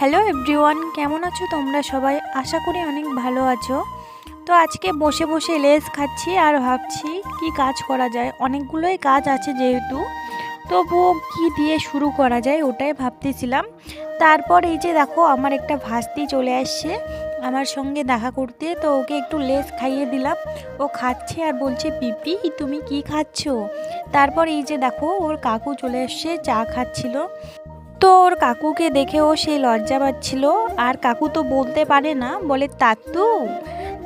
Hello everyone, কেমন আছো তোমরা সবাই? আশা করি অনেক ভালো আছো। তো আজকে বসে বসে লেস খাচ্ছি আর ভাবছি কি কাজ করা যায়। অনেকগুলোই কাজ আছে যেহেতু, তবুও কি দিয়ে শুরু করা যায় ওটাই ভাবতেছিলাম। তারপর এই যে দেখো, আমার একটা ভাস্তি চলে আসছে আমার সঙ্গে দেখা করতে, তো ওকে একটু লেস খাইয়ে দিলাম। ও খাচ্ছে আর বলছে, পিপি তুমি কি খাচ্ছো? তারপর এই যে দেখো, ওর কাকু চলে এসছে, চা খাচ্ছিল। তো ওর কাকুকে দেখে ও সেই লজ্জা পাচ্ছিল, আর কাকু তো বলতে পারে না, বলে তাতু।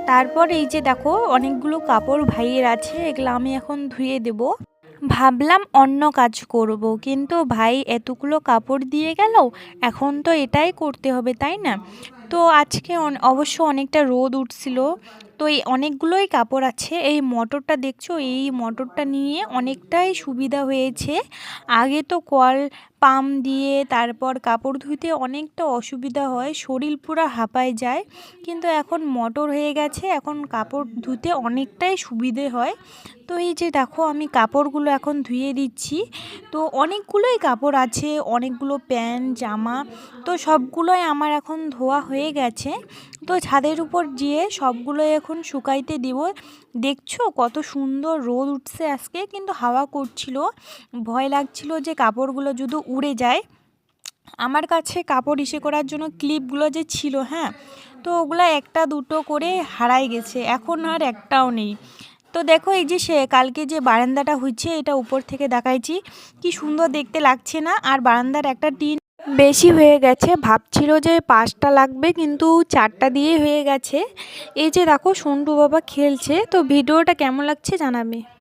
তারপর এই যে দেখো, অনেকগুলো কাপড় ভাইয়ের আছে, এগুলো আমি এখন ধুয়ে দেব। ভাবলাম অন্য কাজ করব, কিন্তু ভাই এতগুলো কাপড় দিয়ে গেল, এখন তো এটাই করতে হবে, তাই না? তো আজকে অবশ্য অনেকটা রোদ উঠছিল, তো এই অনেকগুলোই কাপড় আছে। এই মোটরটা দেখছো, এই মোটরটা নিয়ে অনেকটাই সুবিধা হয়েছে। আগে তো কল পাম্প দিয়ে তারপর কাপড় ধুইতে অনেকটা অসুবিধা হয়, শরীর পুরো হাঁপায় যায়। কিন্তু এখন মোটর হয়ে গেছে, এখন কাপড় ধুতে অনেকটাই সুবিধে হয়। তো এই যে দেখো, আমি কাপড়গুলো এখন ধুয়ে দিচ্ছি। তো অনেকগুলোই কাপড় আছে, অনেকগুলো প্যান্ট জামা, তো সবগুলোই আমার এখন ধোয়া হয়ে গেছে। তো ছাদের উপর গিয়ে সবগুলো এখন শুকাইতে দিব। দেখছো কত সুন্দর রোদ উঠছে আজকে, কিন্তু হাওয়া করছিল, ভয় লাগছিল যে কাপড়গুলো যদি উড়ে যায়। আমার কাছে কাপড় ইসে করার জন্য ক্লিপগুলো যে ছিল, হ্যাঁ, তো ওগুলো একটা দুটো করে হারাই গেছে, এখন আর একটাও নেই। তো দেখো, এই যে কালকে যে বারান্দাটা হচ্ছে, এটা উপর থেকে দেখাইছি, কি সুন্দর দেখতে লাগছে না? আর বারান্দার একটা টিন বেশি হয়ে গেছে, ভাবছিল যে 5টা লাগবে, কিন্তু 4টা দিয়ে হয়ে গেছে। এই যে দেখো, সন্টু বাবা খেলছে। তো ভিডিওটা কেমন লাগছে জানাবে।